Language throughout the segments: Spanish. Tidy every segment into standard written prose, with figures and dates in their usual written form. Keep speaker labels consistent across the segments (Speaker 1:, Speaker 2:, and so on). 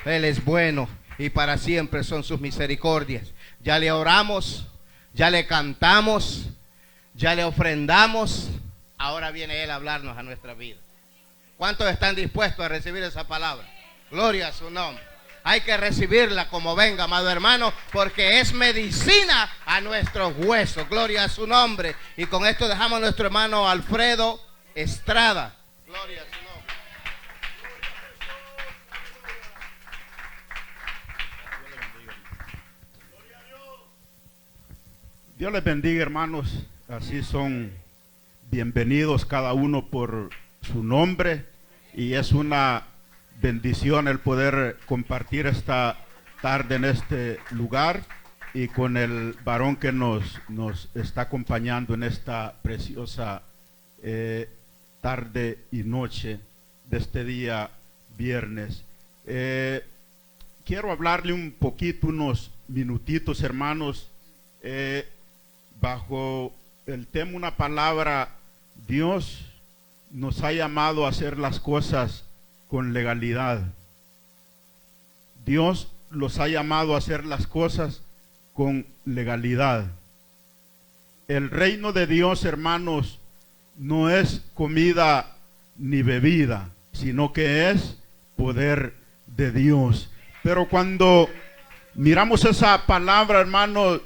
Speaker 1: Él es bueno y para siempre son sus misericordias. Ya le oramos, ya le cantamos, ya le ofrendamos. Ahora viene Él a hablarnos a nuestra vida. ¿Cuántos están dispuestos a recibir esa palabra? Gloria a su nombre. Hay que recibirla como venga, amado hermano, porque es medicina a nuestros huesos. Gloria a su nombre. Y con esto dejamos a nuestro hermano Alfredo Estrada. Gloria a su nombre.
Speaker 2: Dios les bendiga, hermanos. Así son bienvenidos cada uno por su nombre. Y es una bendición el poder compartir esta tarde en este lugar y con el varón que nos está acompañando en esta preciosa tarde y noche de este día viernes. Quiero hablarle un poquito, unos minutitos, hermanos, bajo el tema, una palabra. Dios nos ha llamado a hacer las cosas con legalidad. Dios los ha llamado a hacer las cosas con legalidad. El reino de Dios, hermanos, no es comida ni bebida, sino que es poder de Dios. Pero cuando miramos esa palabra, hermanos,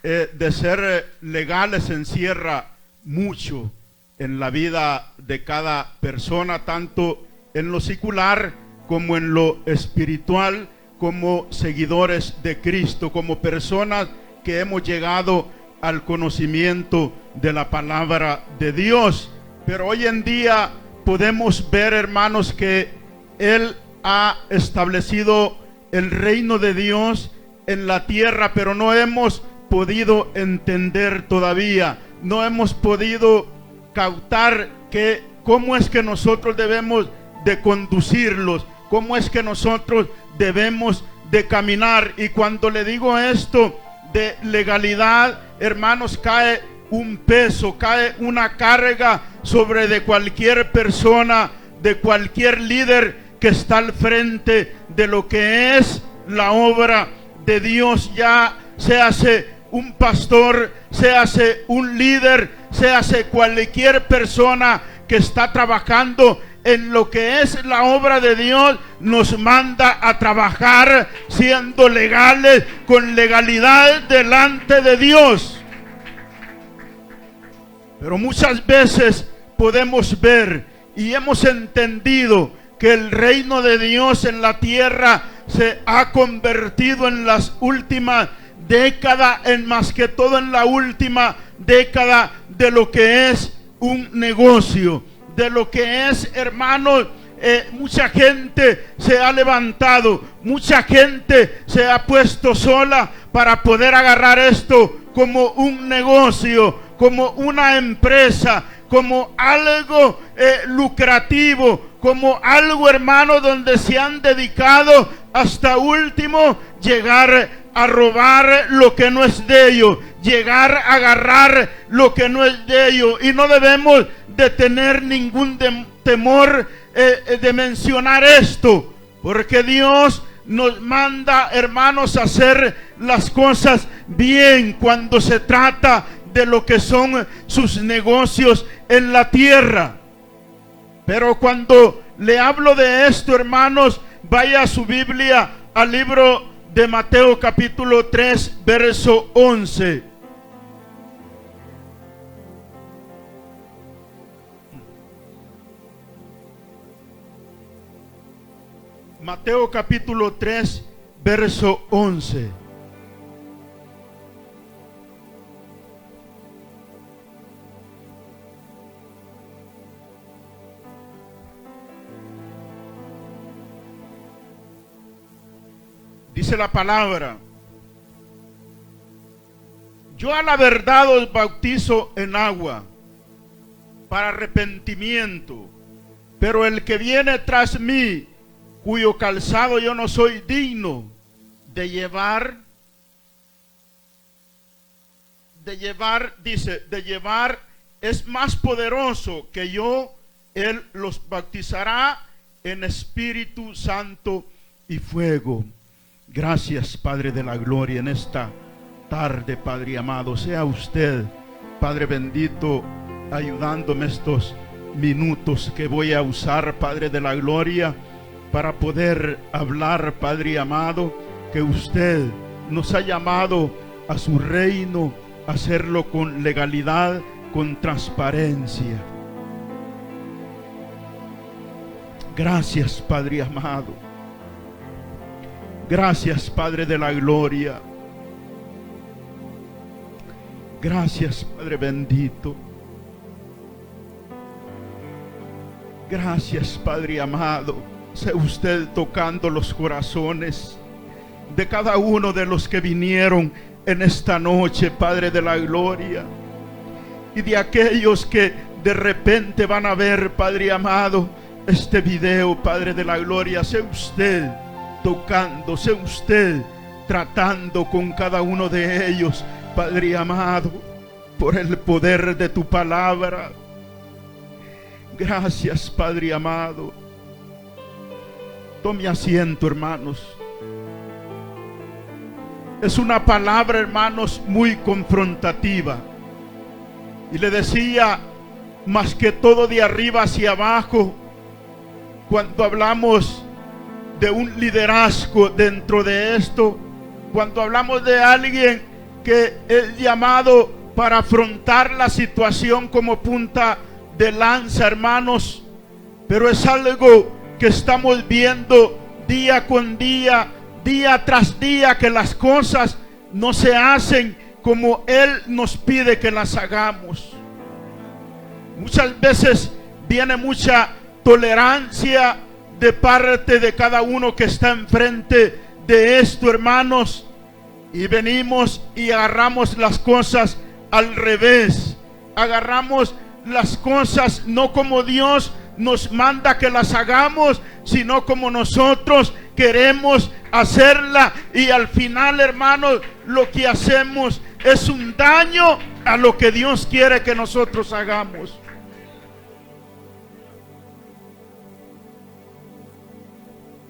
Speaker 2: de ser legales, encierra mucho en la vida de cada persona, tanto en lo secular como en lo espiritual, como seguidores de Cristo, como personas que hemos llegado al conocimiento de la palabra de Dios. Pero hoy en día podemos ver, hermanos, que Él ha establecido el reino de Dios en la tierra, pero no hemos podido entender todavía, no hemos podido cautar que cómo es que nosotros debemos de conducirlos, cómo es que nosotros debemos de caminar. Y cuando le digo esto de legalidad, hermanos, cae un peso, cae una carga sobre de cualquier persona, de cualquier líder que está al frente de lo que es la obra de Dios. Ya se hace un pastor, se hace un líder, se hace cualquier persona que está trabajando en lo que es la obra de Dios, nos manda a trabajar siendo legales, con legalidad delante de Dios. Pero muchas veces podemos ver y hemos entendido que el reino de Dios en la tierra se ha convertido en las últimas décadas, en más que todo en la última década, de lo que es un negocio, de lo que es, hermanos, mucha gente se ha levantado, mucha gente se ha puesto sola para poder agarrar esto como un negocio, como una empresa, como algo lucrativo, como algo, hermano, donde se han dedicado hasta último llegar a robar lo que no es de ellos, llegar a agarrar lo que no es de ellos. Y no debemos de tener ningún temor de mencionar esto, porque Dios nos manda, hermanos, a hacer las cosas bien cuando se trata de lo que son sus negocios en la tierra. Pero cuando le hablo de esto, hermanos, vaya a su Biblia al libro de Mateo capítulo 3, verso 11. Mateo capítulo 3, verso 11. Dice la palabra: yo a la verdad os bautizo en agua para arrepentimiento, pero el que viene tras mí, cuyo calzado yo no soy digno de llevar, es más poderoso que yo. Él los bautizará en Espíritu Santo y fuego. Gracias, Padre de la gloria, en esta tarde, Padre amado. Sea usted, Padre bendito, ayudándome estos minutos que voy a usar, Padre de la gloria, para poder hablar, Padre amado, que usted nos ha llamado a su reino, a hacerlo con legalidad, con transparencia. Gracias, Padre amado. Gracias, Padre de la gloria. Gracias, Padre bendito. Gracias, Padre amado. Sea usted tocando los corazones de cada uno de los que vinieron en esta noche, Padre de la gloria, y de aquellos que de repente van a ver, Padre amado, este video, Padre de la gloria. Sea usted tocando, sea usted tratando con cada uno de ellos, Padre amado, por el poder de tu palabra. Gracias, Padre amado. Tome asiento, hermanos. Es una palabra, hermanos, muy confrontativa. Y le decía, más que todo de arriba hacia abajo, cuando hablamos de un liderazgo dentro de esto, cuando hablamos de alguien que es llamado para afrontar la situación como punta de lanza, hermanos, pero es algo que estamos viendo día con día, día tras día, que las cosas no se hacen como Él nos pide que las hagamos. Muchas veces viene mucha tolerancia de parte de cada uno que está enfrente de esto, hermanos, y venimos y agarramos las cosas al revés. Agarramos las cosas no como Dios nos manda que las hagamos, sino como nosotros queremos hacerla, y al final, hermanos, lo que hacemos es un daño a lo que Dios quiere que nosotros hagamos.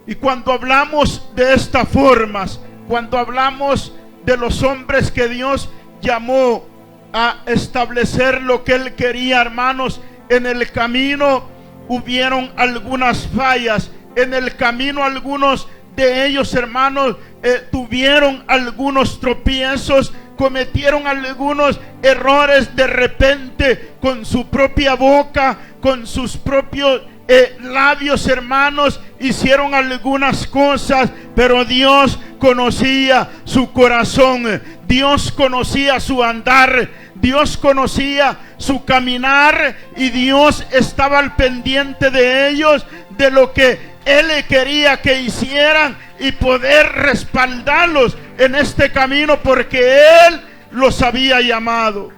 Speaker 2: Y cuando hablamos de esta forma, cuando hablamos de los hombres que Dios llamó a establecer lo que Él quería, hermanos, en el camino hubieron algunas fallas. En el camino algunos de ellos, hermanos, tuvieron algunos tropiezos, cometieron algunos errores de repente con su propia boca, con sus propios labios, hermanos, hicieron algunas cosas, pero Dios conocía su corazón, Dios conocía su andar, Dios conocía su caminar, y Dios estaba al pendiente de ellos, de lo que Él quería que hicieran, y poder respaldarlos en este camino, porque Él los había llamado.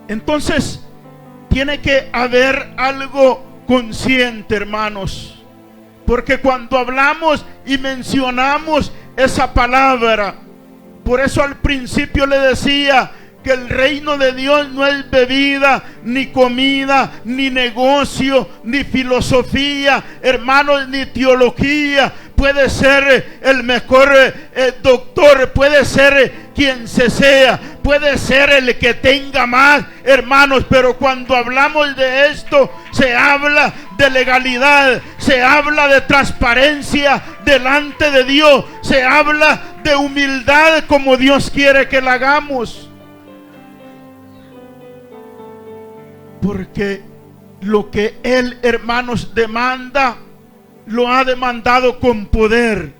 Speaker 2: Entonces tiene que haber algo consciente, hermanos, porque cuando hablamos y mencionamos esa palabra, por eso al principio le decía que el reino de Dios no es bebida, ni comida, ni negocio, ni filosofía, hermanos, ni teología. Puede ser el mejor doctor, puede ser quien se sea, puede ser el que tenga más, hermanos, pero cuando hablamos de esto, se habla de legalidad, se habla de transparencia delante de Dios, se habla de humildad como Dios quiere que la hagamos. Porque lo que Él, hermanos, demanda, lo ha demandado con poder,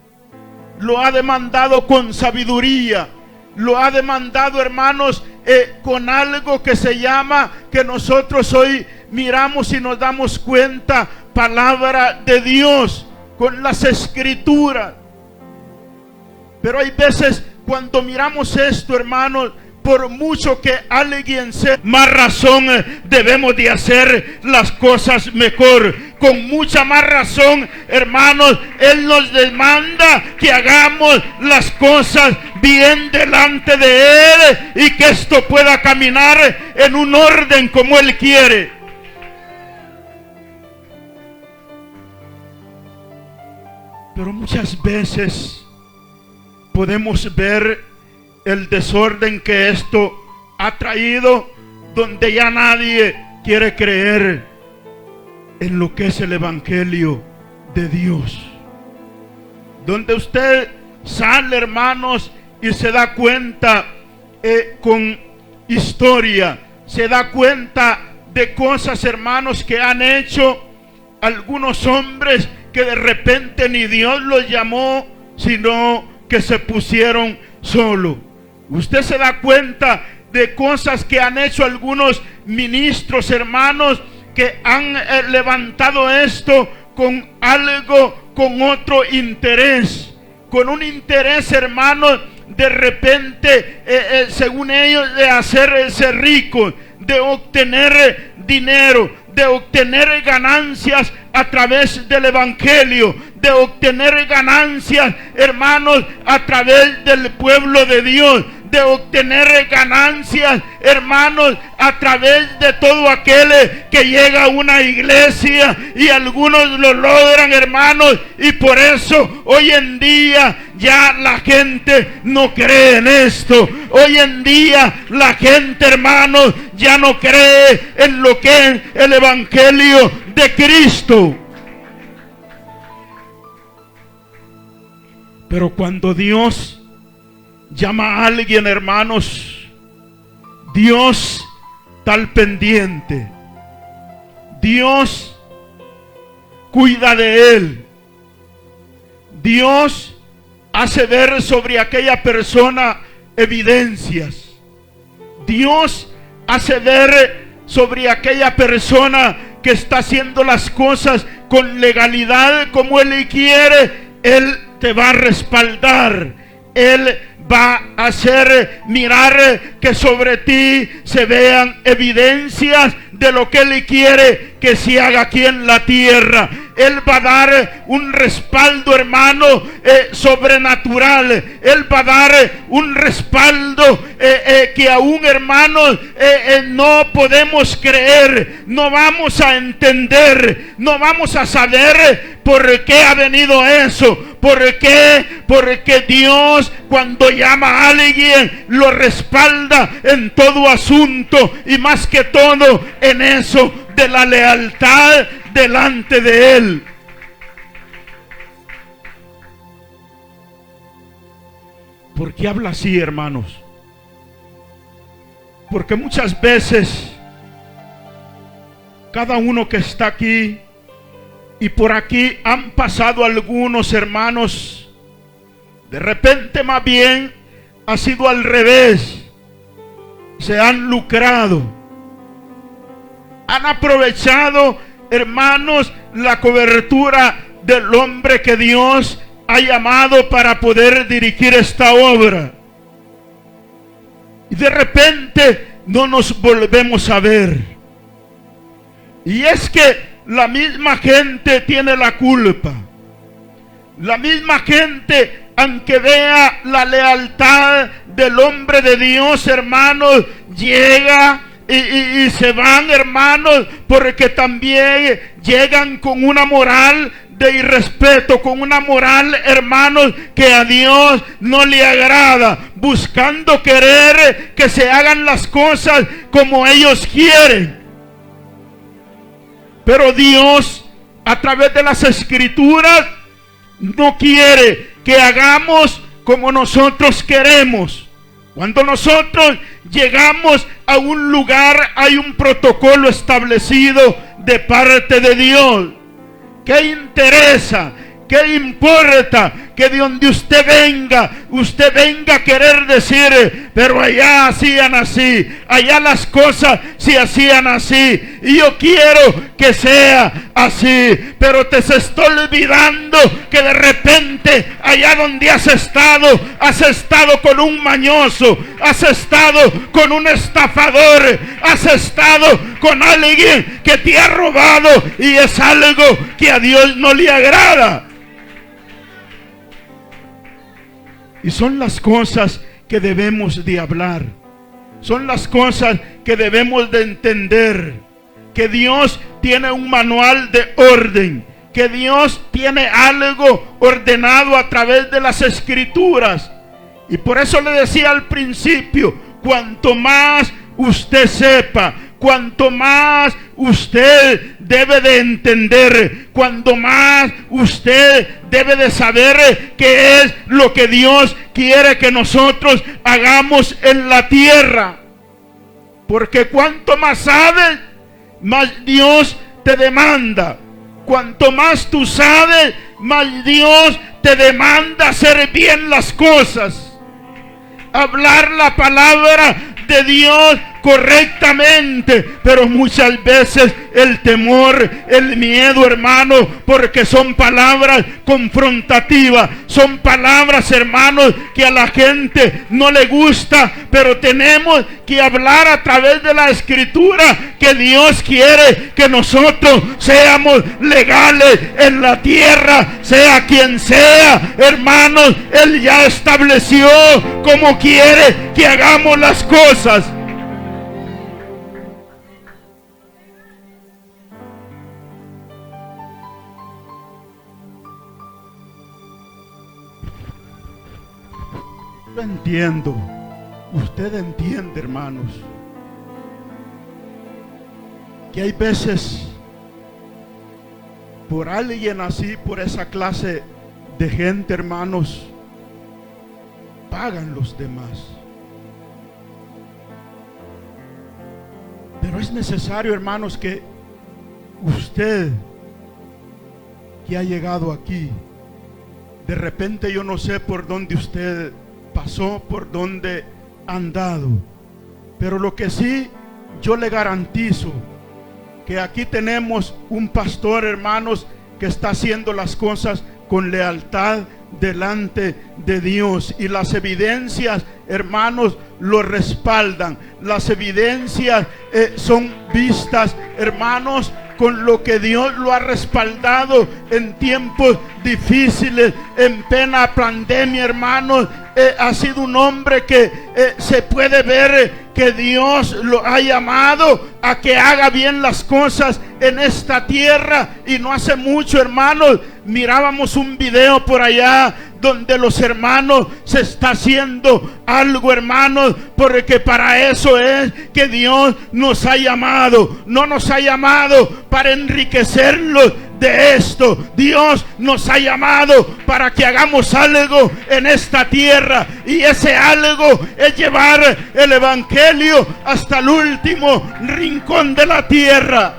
Speaker 2: lo ha demandado con sabiduría, lo ha demandado, hermanos, con algo que se llama, que nosotros hoy miramos y nos damos cuenta, palabra de Dios, con las escrituras. Pero hay veces cuando miramos esto, hermanos, por mucho que alguien sea, más razón debemos de hacer las cosas mejor. Con mucha más razón, hermanos, Él nos demanda que hagamos las cosas bien delante de Él, y que esto pueda caminar en un orden como Él quiere. Pero muchas veces podemos ver el desorden que esto ha traído, donde ya nadie quiere creer en lo que es el Evangelio de Dios. Donde usted sale, hermanos, y se da cuenta con historia, se da cuenta de cosas, hermanos, que han hecho algunos hombres que de repente ni Dios los llamó, sino que se pusieron solos. Usted se da cuenta de cosas que han hecho algunos ministros, hermanos, que han levantado esto con algo, con otro interés, con un interés, hermanos, de repente, según ellos, de hacerse ricos, de obtener dinero, de obtener ganancias a través del Evangelio, de obtener ganancias, hermanos, a través del pueblo de Dios, de obtener ganancias, hermanos, a través de todo aquel que llega a una iglesia, y algunos lo logran, hermanos, y por eso hoy en día ya la gente no cree en esto. Hoy en día la gente, hermanos, ya no cree en lo que es el Evangelio de Cristo. Pero cuando Dios llama a alguien, hermanos, Dios está al pendiente. Dios cuida de él. Dios hace ver sobre aquella persona evidencias. Dios hace ver sobre aquella persona que está haciendo las cosas con legalidad como Él quiere. Él te va a respaldar. Él va a hacer mirar que sobre ti se vean evidencias de lo que Él quiere que se haga aquí en la tierra. Él va a dar un respaldo, hermano, sobrenatural. Él va a dar un respaldo que aún, hermanos, no podemos creer, no vamos a entender, no vamos a saber por qué ha venido eso. ¿Por qué? Porque Dios, cuando llama a alguien, lo respalda en todo asunto, y más que todo en eso de la lealtad delante de Él. ¿Por qué habla así, hermanos? Porque muchas veces cada uno que está aquí y por aquí han pasado algunos, hermanos, de repente más bien ha sido al revés. Se han lucrado, han aprovechado, hermanos, la cobertura del hombre que Dios ha llamado para poder dirigir esta obra, y de repente no nos volvemos a ver. Y es que la misma gente tiene la culpa. La misma gente, aunque vea la lealtad del hombre de Dios, hermanos, llega y se van, hermanos, porque también llegan con una moral de irrespeto, con una moral, hermanos, que a Dios no le agrada, buscando querer que se hagan las cosas como ellos quieren. Pero Dios, a través de las Escrituras, no quiere que hagamos como nosotros queremos. Cuando nosotros llegamos a un lugar, hay un protocolo establecido de parte de Dios. ¿Qué interesa? ¿Qué importa? Que de donde usted venga a querer decir, pero allá hacían así, allá las cosas se hacían así, y yo quiero que sea así. Pero te se está olvidando que de repente allá donde has estado con un mañoso, has estado con un estafador, has estado con alguien que te ha robado, y es algo que a Dios no le agrada. Y son las cosas que debemos de hablar. Son las cosas que debemos de entender. Que Dios tiene un manual de orden. Que que Dios tiene algo ordenado a través de las Escrituras. Y por eso le decía al principio, cuanto más usted sepa, cuanto más usted debe de entender, cuanto más usted debe de saber qué es lo que Dios quiere que nosotros hagamos en la tierra. Porque cuanto más sabes, más Dios te demanda. Cuanto más tú sabes, más Dios te demanda hacer bien las cosas. Hablar la palabra de Dios correctamente, pero muchas veces el temor, el miedo, hermano, porque son palabras confrontativas, son palabras, hermanos, que a la gente no le gusta, pero tenemos que hablar a través de la Escritura que Dios quiere que nosotros seamos legales en la tierra, sea quien sea, hermanos. Él ya estableció cómo quiere que hagamos las cosas. Yo entiendo, usted entiende, hermanos, que hay veces por alguien así, por esa clase de gente, hermanos, pagan los demás. Pero es necesario, hermanos, que usted que ha llegado aquí, de repente yo no sé por dónde usted pasó, por dónde ha andado, pero lo que sí yo le garantizo, que aquí tenemos un pastor, hermanos, que está haciendo las cosas con lealtad delante de Dios, y las evidencias, hermanos, lo respaldan. Las evidencias son vistas, hermanos, con lo que Dios lo ha respaldado en tiempos difíciles, en plena pandemia, hermanos. Ha sido un hombre que se puede ver que Dios lo ha llamado a que haga bien las cosas en esta tierra. Y no hace mucho, hermanos, mirábamos un video por allá donde los hermanos se está haciendo algo, hermanos, porque para eso es que Dios nos ha llamado. No nos ha llamado para enriquecerlos de esto. Dios nos ha llamado para que hagamos algo en esta tierra, y ese algo es llevar el evangelio hasta el último rincón de la tierra.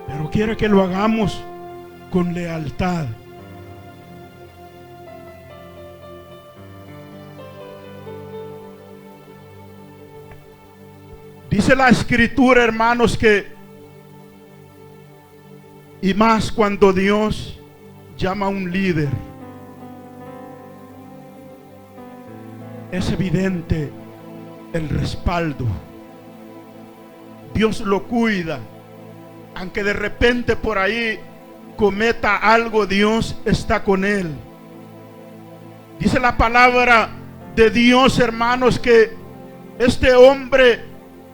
Speaker 2: Pero quiere que lo hagamos con lealtad. Dice la Escritura, hermanos, que y más cuando Dios llama a un líder, es evidente el respaldo. Dios lo cuida. Aunque de repente por ahí cometa algo, Dios está con él. Dice la palabra de Dios, hermanos, que este hombre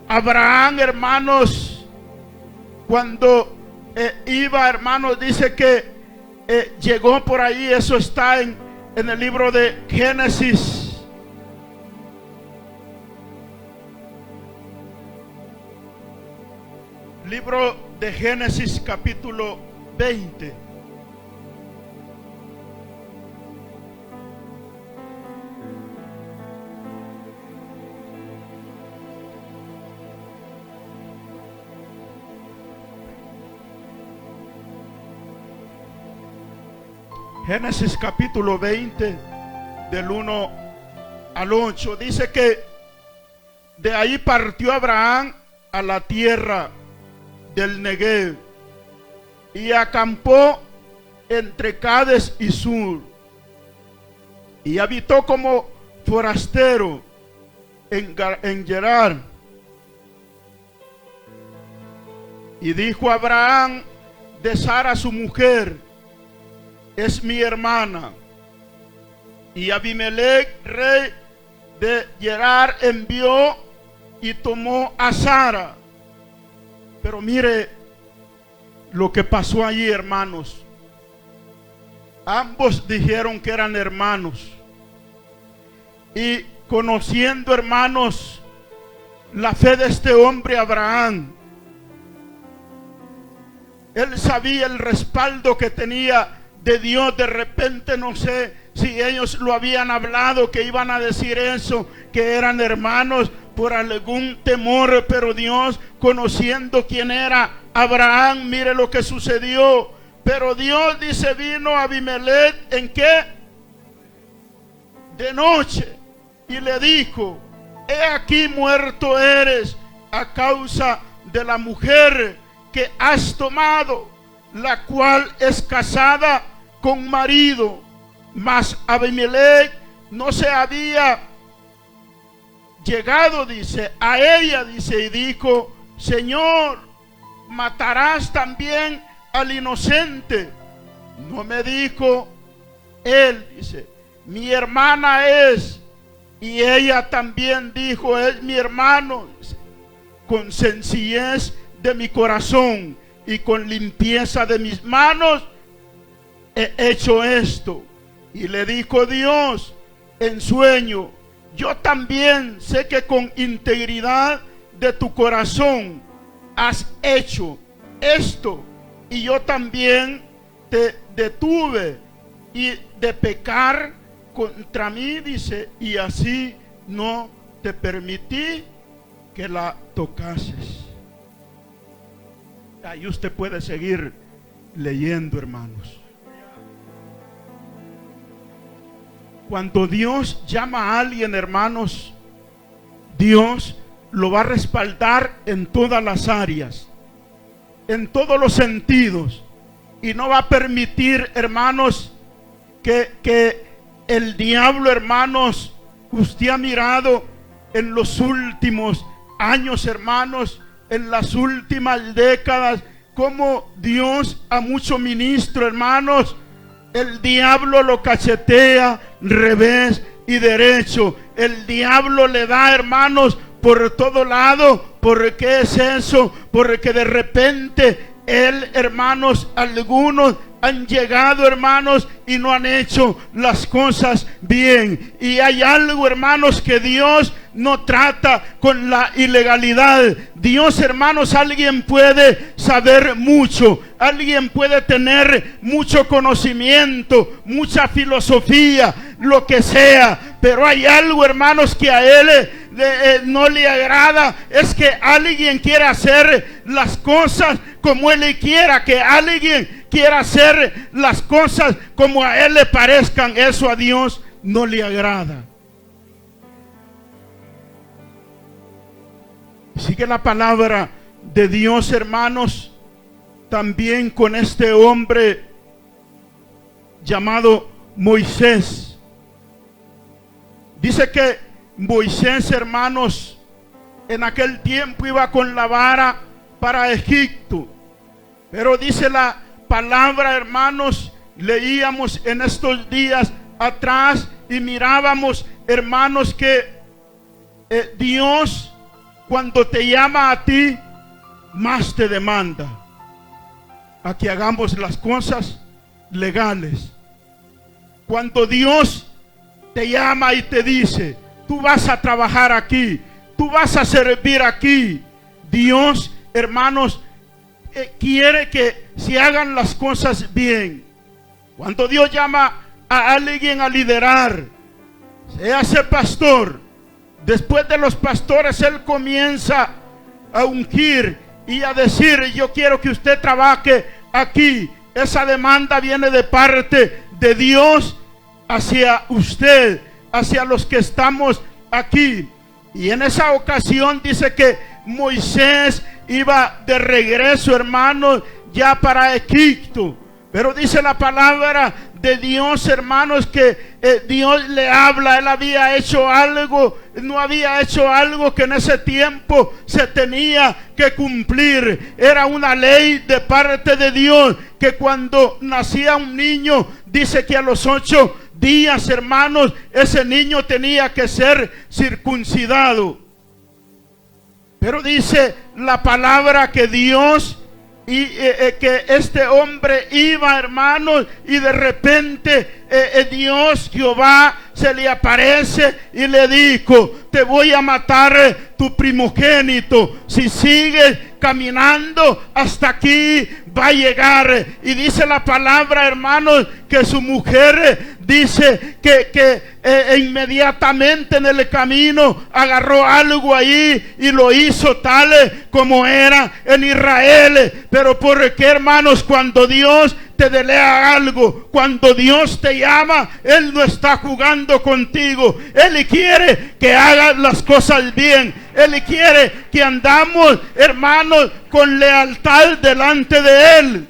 Speaker 2: Abraham, hermanos, cuando iba, hermanos, dice que llegó por ahí. Eso está en el libro de Génesis. Libro de Génesis, capítulo 20. Génesis capítulo 20, del 1 al 8, dice que de ahí partió Abraham a la tierra del Negev y acampó entre Cades y Sur, y habitó como forastero en Gerar. Y dijo Abraham de Sara su mujer: es mi hermana. Y Abimelech, rey de Gerar, envió y tomó a Sara. Pero mire lo que pasó allí, hermanos. Ambos dijeron que eran hermanos. Y conociendo, hermanos, la fe de este hombre Abraham, él sabía el respaldo que tenía de Dios. De repente, no sé si ellos lo habían hablado, que iban a decir eso, que eran hermanos por algún temor, pero Dios, conociendo quién era Abraham, mire lo que sucedió. Pero Dios, dice, vino a Abimelech, ¿en qué? De noche, y le dijo: he aquí muerto eres a causa de la mujer que has tomado, la cual es casada con marido. Mas Abimelech no se había llegado, dice, a ella, dice, y dijo: Señor, ¿matarás también al inocente? No me dijo él, dice, mi hermana es. Y ella también dijo: es mi hermano. Dice, con sencillez de mi corazón y con limpieza de mis manos he hecho esto. Y le dijo Dios en sueño: yo también sé que con integridad de tu corazón has hecho esto, y yo también te detuve y de pecar contra mí, dice, y así no te permití que la tocases. Ahí usted puede seguir leyendo, hermanos. Cuando Dios llama a alguien, hermanos, Dios lo va a respaldar en todas las áreas, en todos los sentidos, y no va a permitir, hermanos, que el diablo, hermanos, usted ha mirado en los últimos años, hermanos, en las últimas décadas, como Dios a muchos ministros, hermanos, el diablo lo cachetea revés y derecho. El diablo le da, hermanos, por todo lado. ¿Por qué es eso? Porque de repente él, hermanos, algunos han llegado, hermanos, y no han hecho las cosas bien. Y hay algo, hermanos, que Dios no trata con la ilegalidad. Dios, hermanos, alguien puede saber mucho, alguien puede tener mucho conocimiento, mucha filosofía, lo que sea, pero hay algo, hermanos, que a él no le agrada. Es que alguien quiera hacer las cosas como él quiera, que alguien quiera hacer las cosas como a él le parezcan. Eso a Dios no le agrada. Sigue la palabra de Dios, hermanos, también con este hombre llamado Moisés. Dice que Moisés, hermanos, en aquel tiempo iba con la vara para Egipto. Pero dice la palabra, hermanos, leíamos en estos días atrás y mirábamos, hermanos, que Dios, cuando te llama a ti, más te demanda a que hagamos las cosas legales. Cuando Dios te llama y te dice: tú vas a trabajar aquí, tú vas a servir aquí, Dios, hermanos, quiere que se hagan las cosas bien. Cuando Dios llama a alguien a liderar, sea ser pastor, después de los pastores él comienza a ungir y a decir: yo quiero que usted trabaje aquí. Esa demanda viene de parte de Dios hacia usted, hacia los que estamos aquí. Y en esa ocasión dice que Moisés iba de regreso, hermanos, ya para Egipto. Pero dice la palabra de Dios, hermanos, que Dios le habla. Él había hecho algo, no había hecho algo que en ese tiempo se tenía que cumplir. Era una ley de parte de Dios, que cuando nacía un niño, dice que a los 8 días, hermanos, ese niño tenía que ser circuncidado. Pero dice la palabra que Dios y que este hombre iba, hermanos, y de repente Dios, Jehová, se le aparece y le dijo: te voy a matar tu primogénito. Si sigues caminando hasta aquí, va a llegar. Y dice la palabra, hermanos, que su mujer dice que inmediatamente en el camino agarró algo ahí y lo hizo tal como era en Israel. Pero ¿por qué, hermanos? Cuando Dios te delega algo, cuando Dios te llama, Él no está jugando contigo. Él quiere que hagas las cosas bien. Él quiere que andamos, hermanos, con lealtad delante de Él.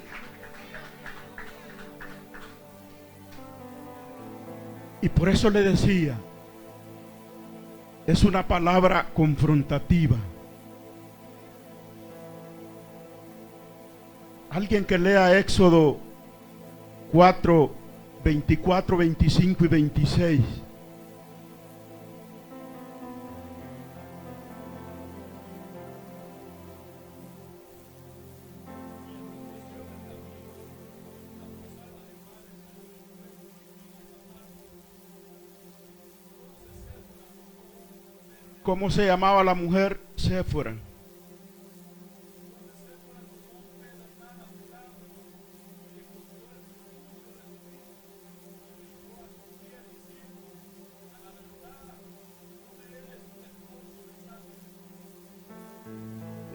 Speaker 2: Y por eso le decía, es una palabra confrontativa. Alguien que lea Éxodo 4, 24, 25 y 26. ¿Cómo se llamaba la mujer? Séfora.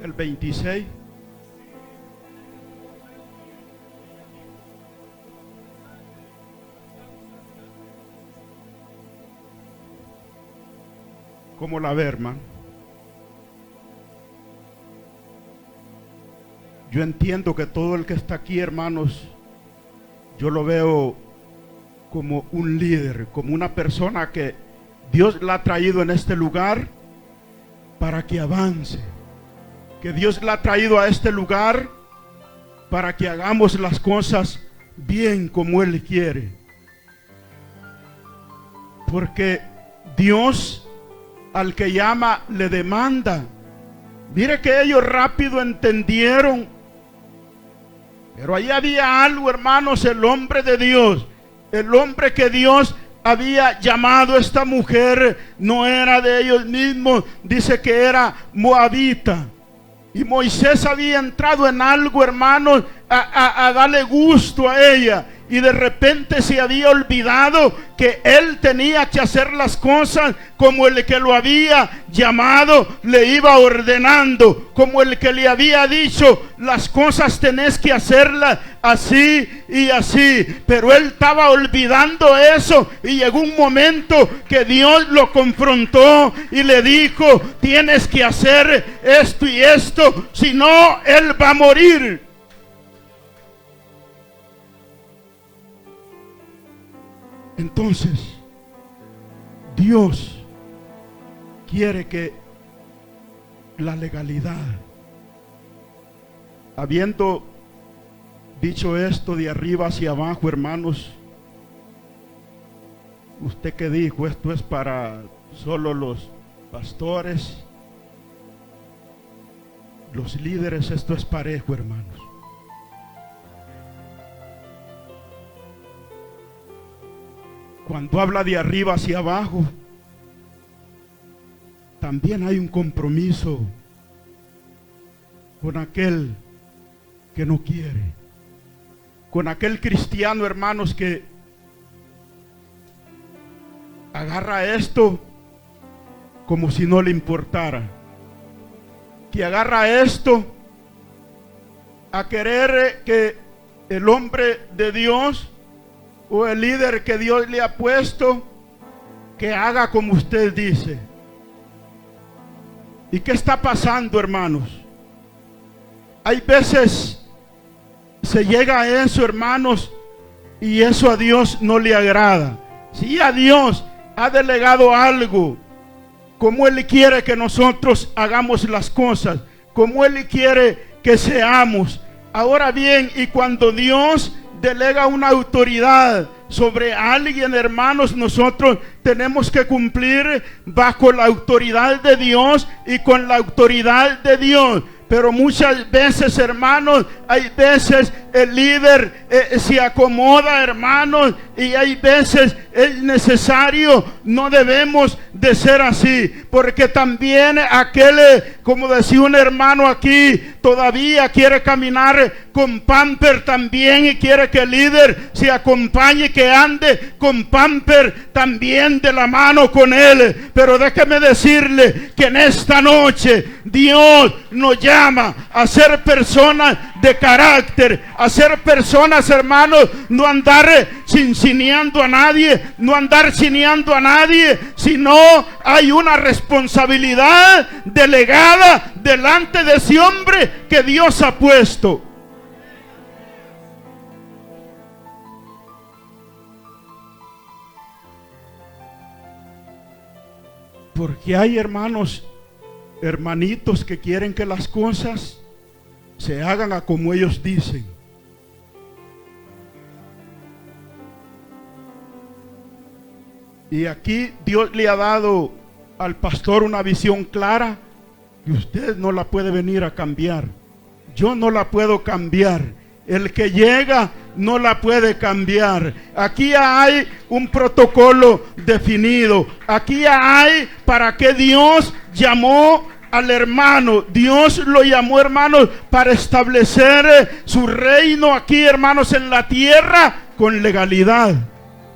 Speaker 2: El 26. ¿Cómo la ve, hermano? Yo entiendo que todo el que está aquí, hermanos, yo lo veo como un líder, como una persona que Dios la ha traído en este lugar para que avance. Que Dios la ha traído a este lugar para que hagamos las cosas bien como Él quiere. Porque Dios al que llama le demanda. Mire que ellos rápido entendieron. Pero ahí había algo, hermanos. El hombre de Dios, el hombre que Dios había llamado a esta mujer, no era de ellos mismos. Dice que era moabita. Y Moisés había entrado en algo, hermanos, a darle gusto a ella. Y de repente se había olvidado que él tenía que hacer las cosas como el que lo había llamado le iba ordenando, como el que le había dicho: las cosas tenés que hacerlas así y así. Pero él estaba olvidando eso, y llegó un momento que Dios lo confrontó y le dijo: tienes que hacer esto y esto, si no él va a morir. Entonces, Dios quiere que la legalidad, habiendo dicho esto de arriba hacia abajo, hermanos, ¿usted qué dijo? ¿Esto es para solo los pastores, los líderes? Esto es parejo, hermanos. Cuando habla de arriba hacia abajo, también hay un compromiso con aquel que no quiere, con aquel cristiano, hermanos, que agarra esto como si no le importara, que agarra esto a querer que el hombre de Dios o el líder que Dios le ha puesto, que haga como usted dice. ¿Y qué está pasando, hermanos? Hay veces se llega a eso, hermanos, y eso a Dios no le agrada. Si a Dios ha delegado algo, como Él quiere que nosotros hagamos las cosas, como Él quiere que seamos. Ahora bien, y cuando Dios delega una autoridad sobre alguien, hermanos, nosotros tenemos que cumplir bajo la autoridad de Dios y con la autoridad de Dios. Pero muchas veces, hermanos, hay veces el líder se acomoda, hermanos, y hay veces es necesario. No debemos de ser así, porque también aquel, como decía un hermano aquí, todavía quiere caminar con pamper también, y quiere que el líder se acompañe, que ande con pamper también de la mano con él. Pero déjeme decirle que en esta noche Dios nos llama a ser personas de carácter, a ser personas, hermanos, no andar cineando a nadie, no andar cineando a nadie, sino hay una responsabilidad delegada delante de ese hombre que Dios ha puesto. Porque hay hermanos, hermanitos que quieren que las cosas se hagan a como ellos dicen. Y aquí Dios le ha dado al pastor una visión clara y usted no la puede venir a cambiar. Yo no la puedo cambiar. El que llega no la puede cambiar. Aquí hay un protocolo definido. Aquí hay para qué Dios llamó al hermano. Dios lo llamó, hermanos, para establecer su reino aquí, hermanos, en la tierra con legalidad,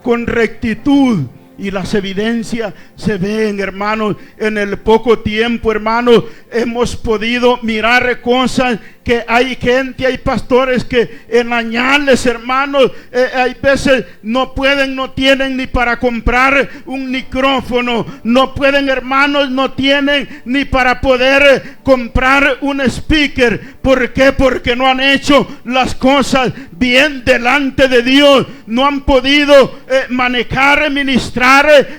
Speaker 2: con rectitud. Y las evidencias se ven, hermanos, en el poco tiempo, hermanos, hemos podido mirar cosas que hay gente, hay pastores que en añales, hermanos, hay veces no pueden, no tienen ni para comprar un micrófono, no pueden, hermanos, no tienen ni para poder comprar un speaker. ¿Por qué? Porque no han hecho las cosas bien delante de Dios, no han podido manejar, ministrar,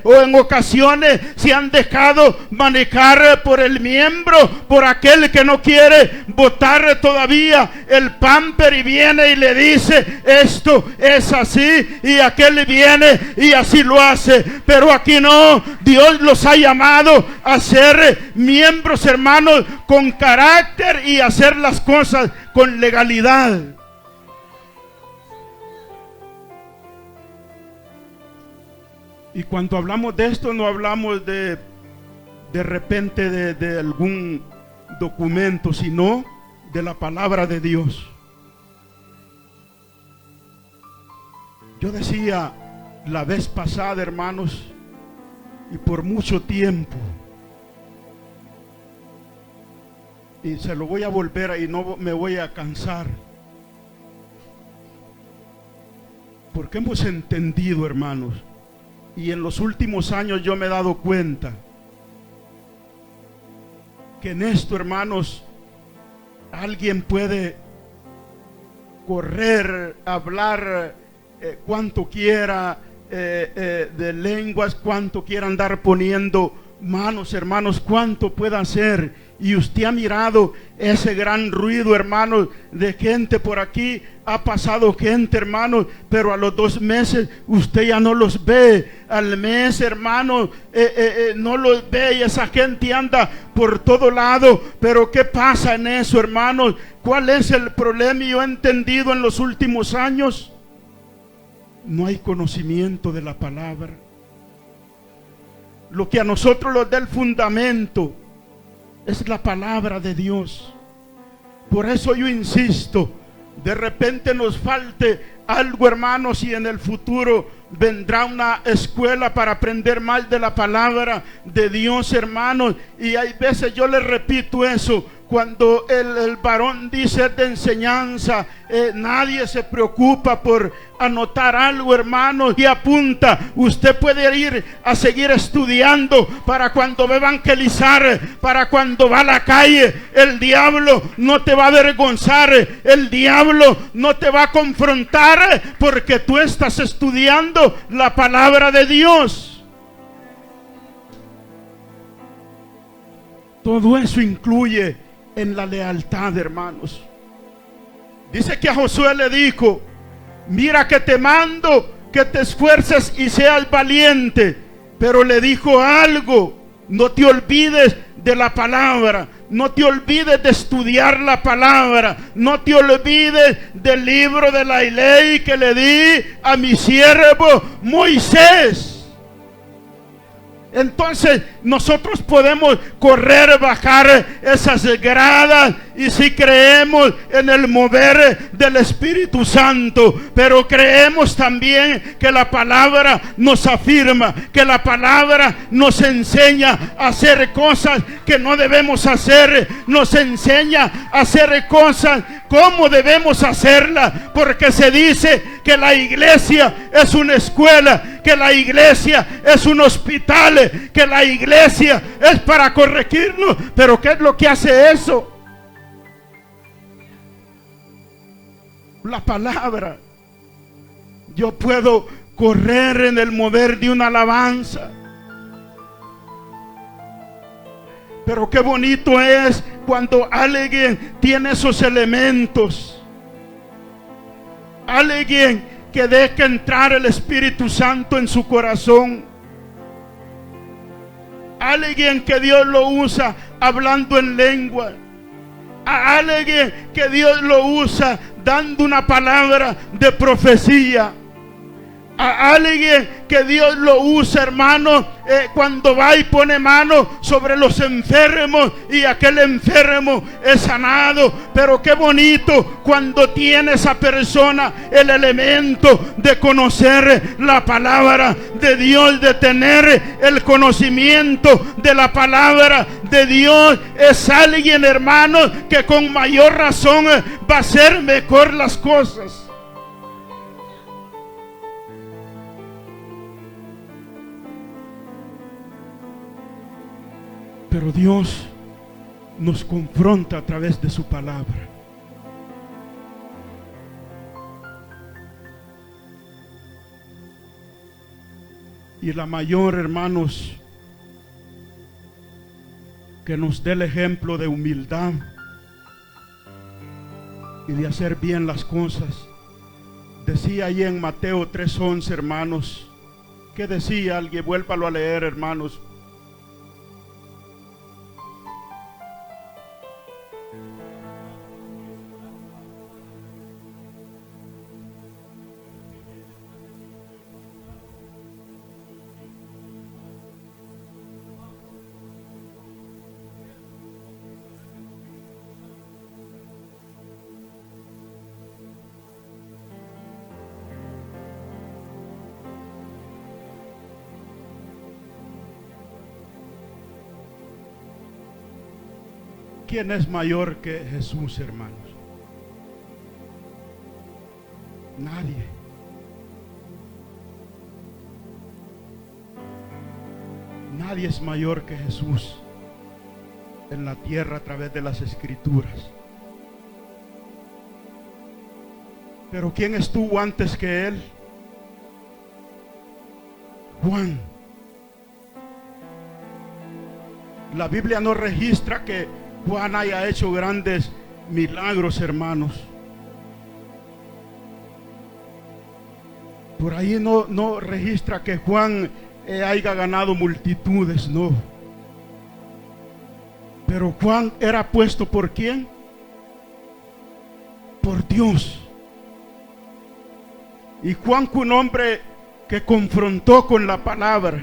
Speaker 2: o en ocasiones se han dejado manejar por el miembro, por aquel que no quiere botar todavía el pamper y viene y le dice esto es así, y aquel viene y así lo hace. Pero aquí no, Dios los ha llamado a ser miembros, hermanos, con carácter y hacer las cosas con legalidad. Y cuando hablamos de esto, no hablamos de repente de algún documento, sino de la palabra de Dios. Yo decía la vez pasada, hermanos, y por mucho tiempo, y se lo voy a volver a, y no me voy a cansar, porque hemos entendido, hermanos, y en los últimos años yo me he dado cuenta que en esto, hermanos, alguien puede correr, hablar cuanto quiera de lenguas, cuanto quiera andar poniendo manos, hermanos, cuanto pueda hacer. Y usted ha mirado ese gran ruido, hermanos, de gente por aquí. Ha pasado gente, hermanos, pero a los 2 meses usted ya no los ve. Al mes, hermanos, no los ve, y esa gente anda por todo lado. Pero ¿qué pasa en eso, hermanos? ¿Cuál es el problema? Yo he entendido en los últimos años, no hay conocimiento de la palabra. Lo que a nosotros nos da el fundamento es la palabra de Dios. Por eso yo insisto, de repente nos falte algo, hermanos, y en el futuro vendrá una escuela para aprender más de la palabra de Dios, hermanos. Y hay veces yo les repito eso, cuando el varón dice de enseñanza, nadie se preocupa por anotar algo, hermanos, y apunta. Usted puede ir a seguir estudiando para cuando va a evangelizar, para cuando va a la calle. El diablo no te va a avergonzar, el diablo no te va a confrontar, porque tú estás estudiando la palabra de Dios. Todo eso incluye en la lealtad, hermanos. Dice que a Josué le dijo: mira que te mando que te esfuerces y seas valiente. Pero le dijo algo: no te olvides de la palabra, no te olvides de estudiar la palabra. No te olvides del libro de la ley que le di a mi siervo Moisés. Entonces nosotros podemos correr, bajar esas gradas, y si creemos en el mover del Espíritu Santo, pero creemos también que la palabra nos afirma, que la palabra nos enseña a hacer cosas que no debemos hacer, nos enseña a hacer cosas como debemos hacerlas, porque se dice que la iglesia es una escuela, que la iglesia es un hospital, que la iglesia es para corregirnos. Pero ¿qué es lo que hace eso? La palabra. Yo puedo correr en el mover de una alabanza, pero qué bonito es cuando alguien tiene esos elementos, alguien que deje entrar el Espíritu Santo en su corazón, alguien que Dios lo usa hablando en lengua, a alguien que Dios lo usa dando una palabra de profecía, a alguien que Dios lo usa, hermano, cuando va y pone mano sobre los enfermos y aquel enfermo es sanado. Pero qué bonito cuando tiene esa persona el elemento de conocer la palabra de Dios, de tener el conocimiento de la palabra de Dios. Es alguien, hermano, que con mayor razón va a hacer mejor las cosas. Pero Dios nos confronta a través de su palabra. Y la mayor, hermanos, que nos dé el ejemplo de humildad y de hacer bien las cosas. Decía ahí en Mateo 3:11, hermanos. ¿Qué decía? Alguien, vuélvalo a leer, hermanos. ¿Quién es mayor que Jesús, hermanos? Nadie. Nadie es mayor que Jesús en la tierra a través de las Escrituras. Pero ¿quién estuvo antes que Él? Juan. La Biblia no registra que Juan haya hecho grandes milagros, hermanos. Por ahí no registra que Juan haya ganado multitudes, no. Pero Juan era puesto ¿por quién? Por Dios. Y Juan fue un hombre que confrontó con la palabra.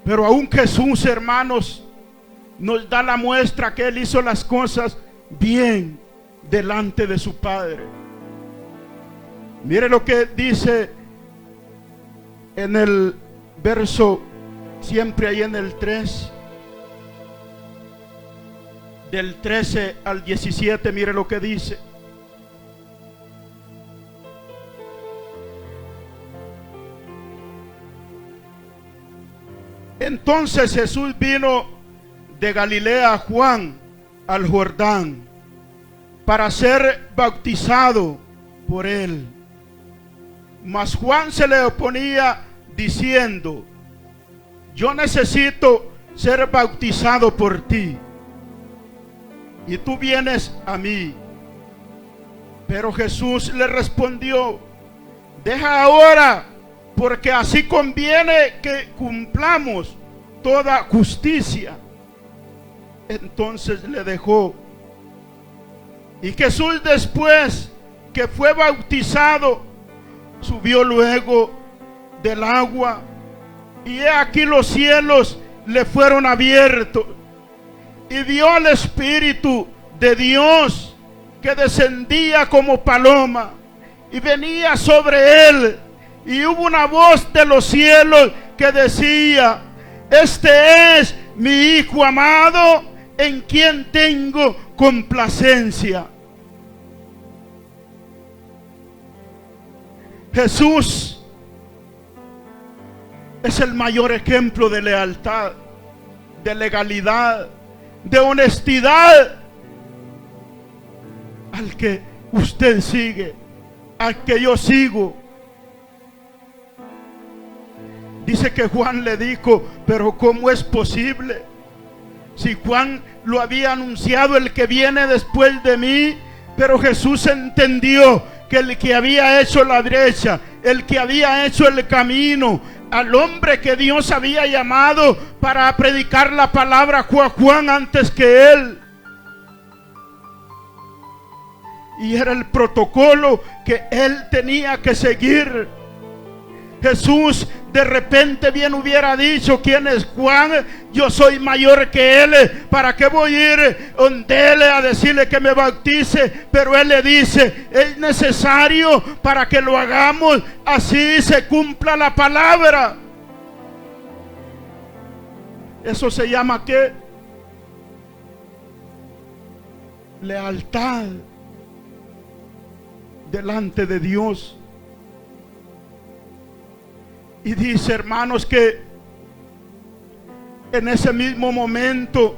Speaker 2: Pero aún Jesús, hermanos, nos da la muestra que Él hizo las cosas bien delante de su Padre. Mire lo que dice en el verso, siempre ahí en el 3, del 13 al 17, mire lo que dice. Entonces Jesús vino de Galilea a Juan al Jordán para ser bautizado por él. Mas Juan se le oponía diciendo: yo necesito ser bautizado por ti, y tú vienes a mí. Pero Jesús le respondió: deja ahora, porque así conviene que cumplamos toda justicia. Entonces le dejó. Y Jesús, después que fue bautizado, subió luego del agua, y he aquí los cielos le fueron abiertos, y vio al Espíritu de Dios que descendía como paloma y venía sobre él, y hubo una voz de los cielos que decía: este es mi Hijo amado, en quien tengo complacencia. Jesús es el mayor ejemplo de lealtad, de legalidad, de honestidad al que usted sigue, al que yo sigo. Dice que Juan le dijo: pero ¿cómo es posible? Si Juan lo había anunciado, el que viene después de mí. Pero Jesús entendió que el que había hecho la brecha, el que había hecho el camino, al hombre que Dios había llamado para predicar la palabra, fue a Juan antes que él. Y era el protocolo que él tenía que seguir. Jesús de repente bien hubiera dicho: ¿quién es Juan? Yo soy mayor que él. ¿Para qué voy a ir donde él a decirle que me bautice? Pero él le dice: es necesario para que lo hagamos, así se cumpla la palabra. Eso se llama ¿qué? Lealtad delante de Dios. Y dice, hermanos, que en ese mismo momento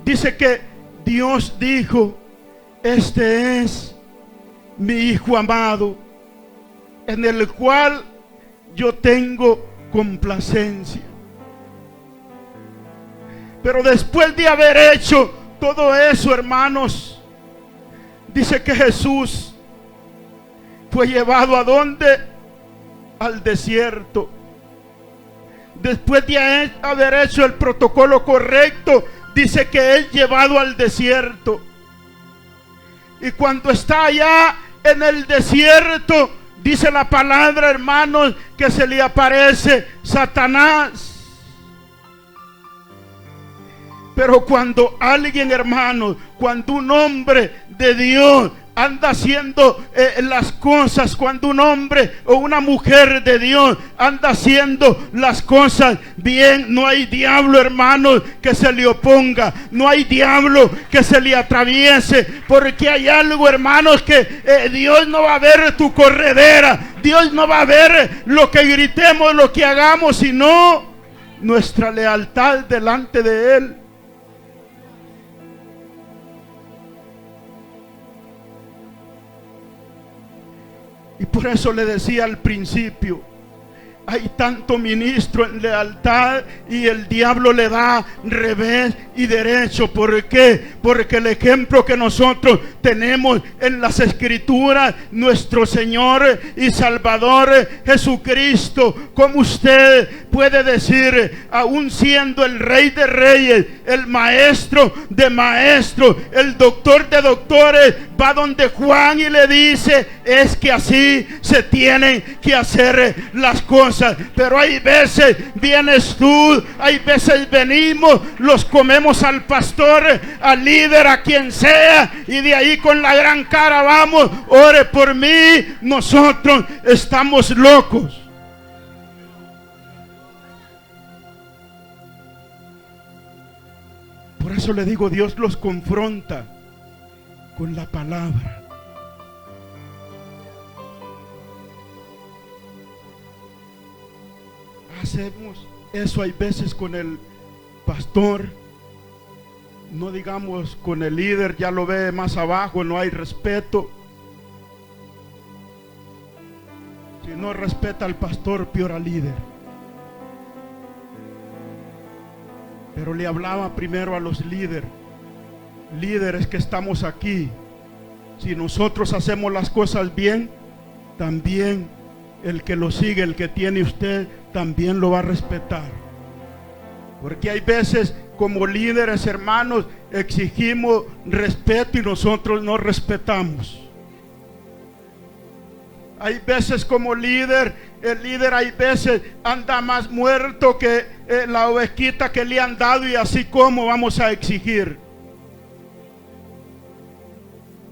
Speaker 2: dice que Dios dijo: este es mi Hijo amado, en el cual yo tengo complacencia. Pero después de haber hecho todo eso, hermanos, dice que Jesús fue llevado ¿a dónde? Al desierto. Después de haber hecho el protocolo correcto, dice que es llevado al desierto. Y cuando está allá en el desierto, dice la palabra, hermanos, que se le aparece Satanás. Pero cuando alguien, hermanos, cuando un hombre de Dios anda haciendo las cosas, cuando un hombre o una mujer de Dios anda haciendo las cosas bien, no hay diablo, hermanos, que se le oponga, no hay diablo que se le atraviese, porque hay algo, hermanos, que Dios no va a ver tu corredera, Dios no va a ver lo que gritemos, lo que hagamos, sino nuestra lealtad delante de Él. Y por eso le decía al principio, hay tanto ministro en lealtad y el diablo le da revés y derecho. ¿Por qué? Porque el ejemplo que nosotros tenemos en las Escrituras, nuestro Señor y Salvador Jesucristo, como usted puede decir, aún siendo el Rey de Reyes, el Maestro de Maestros, el Doctor de Doctores, va donde Juan y le dice: es que así se tienen que hacer las cosas. Pero hay veces vienes tú, hay veces venimos, los comemos al pastor, al líder, a quien sea, y de ahí con la gran cara vamos: ore por mí. Nosotros estamos locos. Por eso le digo, Dios los confronta con la palabra. Hacemos eso hay veces con el pastor, no digamos con el líder, ya lo ve más abajo, no hay respeto. Si no respeta al pastor, peor al líder. Pero le hablaba primero a los líderes que estamos aquí. Si nosotros hacemos las cosas bien, también el que lo sigue, el que tiene usted, también lo va a respetar. Porque hay veces como líderes, hermanos, exigimos respeto y nosotros no respetamos. Hay veces como líder, el líder hay veces anda más muerto que la ovejita que le han dado, y así como vamos a exigir.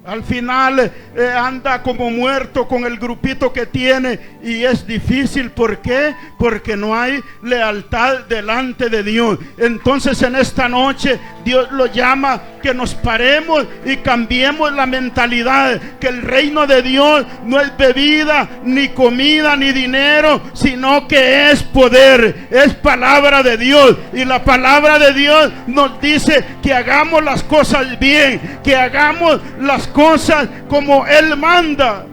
Speaker 2: Al final anda como muerto con el grupito que tiene, y es difícil. ¿Por qué? Porque no hay lealtad delante de Dios. Entonces en esta noche Dios lo llama que nos paremos y cambiemos la mentalidad, que el reino de Dios no es bebida, ni comida, ni dinero, sino que es poder, es palabra de Dios. Y la palabra de Dios nos dice que hagamos las cosas bien, que hagamos las cosas como Él manda.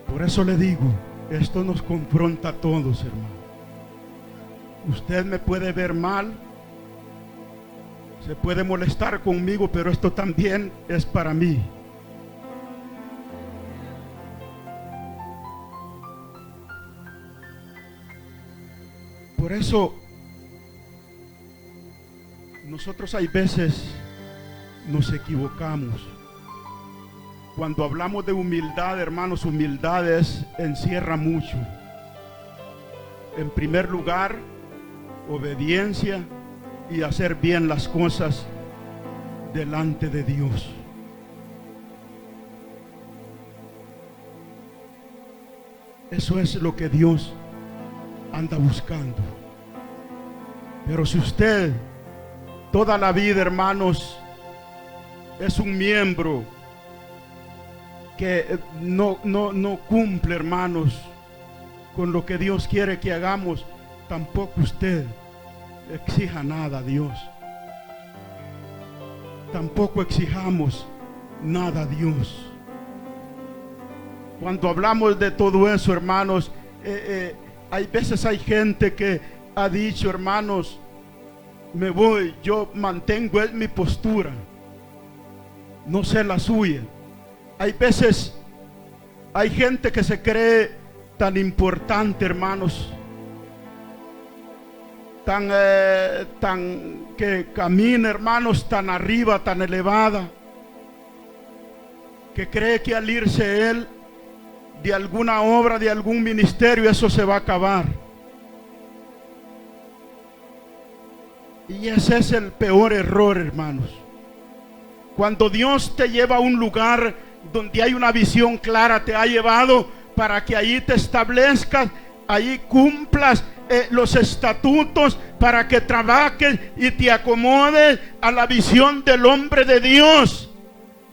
Speaker 2: Por eso le digo, esto nos confronta a todos, hermano. Usted me puede ver mal, se puede molestar conmigo, pero esto también es para mí. Por eso nosotros hay veces nos equivocamos. Cuando hablamos de humildad, hermanos, humildad encierra mucho. En primer lugar, obediencia y hacer bien las cosas delante de Dios. Eso es lo que Dios anda buscando. Pero si usted toda la vida, hermanos, es un miembro que no cumple, hermanos, con lo que Dios quiere que hagamos, tampoco usted exija nada a Dios. Tampoco exijamos nada a Dios. Cuando hablamos de todo eso, hermanos, hay veces hay gente que ha dicho, hermanos, me voy, yo mantengo, es mi postura, no sé la suya. Hay veces hay gente que se cree tan importante, hermanos, tan que camina, hermanos, tan arriba, tan elevada, que cree que al irse él de alguna obra, de algún ministerio, eso se va a acabar. Y ese es el peor error, hermanos. Cuando Dios te lleva a un lugar donde hay una visión clara, te ha llevado para que allí te establezcas, allí cumplas los estatutos, para que trabajes y te acomodes a la visión del hombre de Dios.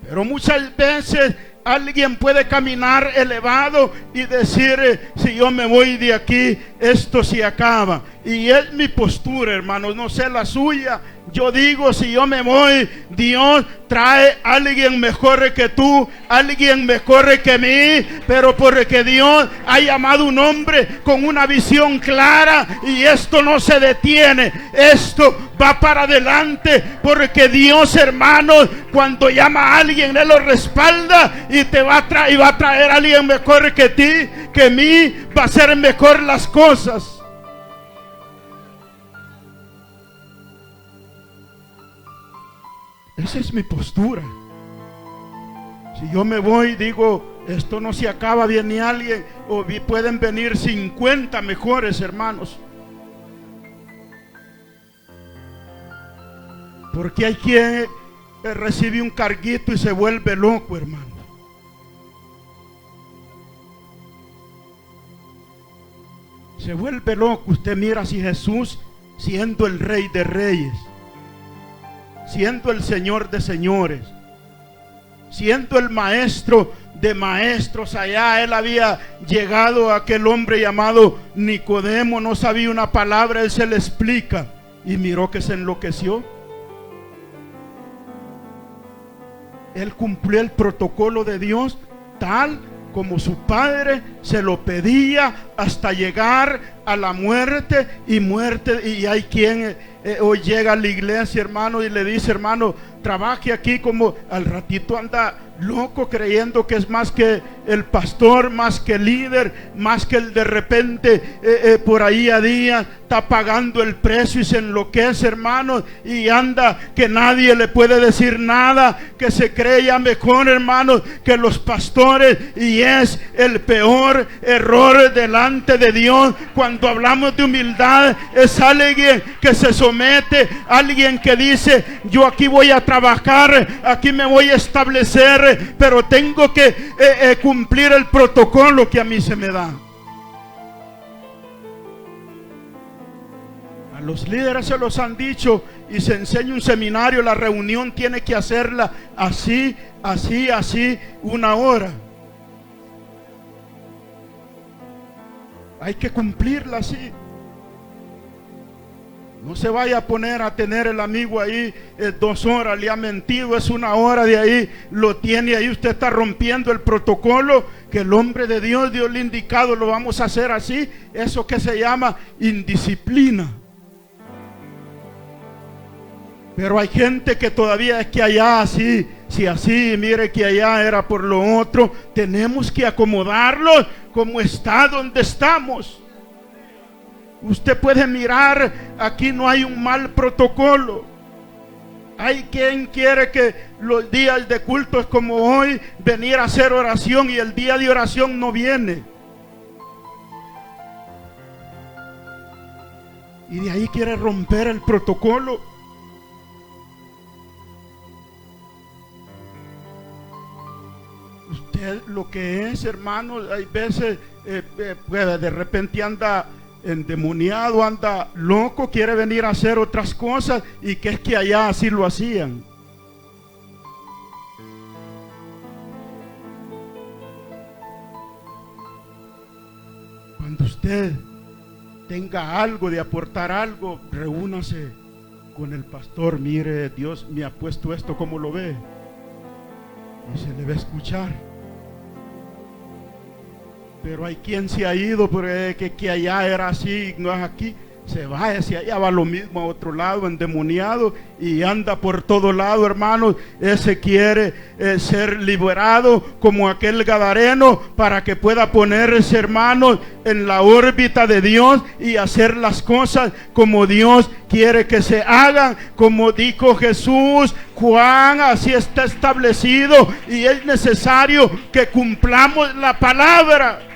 Speaker 2: Pero muchas veces alguien puede caminar elevado y decir, si yo me voy de aquí, esto se acaba. Y es mi postura, hermanos, no sé la suya. Yo digo, si yo me voy, Dios trae a alguien mejor que tú, alguien mejor que mí, pero porque Dios ha llamado a un hombre con una visión clara, y esto no se detiene, esto va para adelante, porque Dios, hermanos, cuando llama a alguien, Él lo respalda y te va a traer, y va a traer a alguien mejor que ti, que mí, va a hacer mejor las cosas. Esa es mi postura. Si yo me voy, digo, esto no se acaba, viene alguien, o pueden venir 50 mejores, hermanos. Porque hay quien recibe un carguito y se vuelve loco, hermano. Se vuelve loco. Usted mira, si Jesús, siendo el Rey de Reyes, siendo el Señor de señores, siendo el Maestro de maestros, allá Él había llegado a aquel hombre llamado Nicodemo, no sabía una palabra, Él se le explica, y miró que se enloqueció. Él cumplió el protocolo de Dios tal como su padre se lo pedía, hasta llegar a la muerte. Y hay quien hoy llega a la iglesia, hermano, y le dice, hermano, trabaje aquí, como al ratito anda loco creyendo que es más que el pastor, más que el líder, más que el de repente por ahí a día está pagando el precio y se enloquece, hermanos, y anda que nadie le puede decir nada, que se cree ya mejor, hermanos, que los pastores, y es el peor error delante de Dios. Cuando hablamos de humildad, es alguien que se somete, alguien que dice: yo aquí voy a trabajar, aquí me voy a establecer, pero tengo que cumplir el protocolo que a mí se me da. A los líderes se los han dicho, y se enseña un seminario: la reunión tiene que hacerla así, así, así, 1 hora. Hay que cumplirla así. No se vaya a poner a tener el amigo ahí 2 horas, le ha mentido, es 1 hora, de ahí lo tiene ahí. Usted está rompiendo el protocolo que el hombre de Dios dio el indicado. Lo vamos a hacer así. Eso que se llama indisciplina. Pero hay gente que todavía es que allá así, si así, mire que allá era por lo otro. Tenemos que acomodarlo como está donde estamos. Usted puede mirar, aquí no hay un mal protocolo. Hay quien quiere que los días de culto es como hoy, venir a hacer oración, y el día de oración no viene. Y de ahí quiere romper el protocolo. Usted lo que es, hermanos, hay veces de repente anda endemoniado, anda loco, quiere venir a hacer otras cosas, y que es que allá así lo hacían. Cuando usted tenga algo de aportar algo, reúnase con el pastor. Mire, Dios me ha puesto esto, ¿cómo lo ve? Y se le va a escuchar. Pero hay quien se ha ido porque que allá era así, no es aquí. Se va hacia allá, va lo mismo a otro lado, endemoniado, y anda por todo lado, hermanos. Ese quiere ser liberado como aquel gadareno, para que pueda ponerse, hermanos, en la órbita de Dios y hacer las cosas como Dios quiere que se hagan. Como dijo Jesús: Juan, así está establecido, y es necesario que cumplamos la palabra.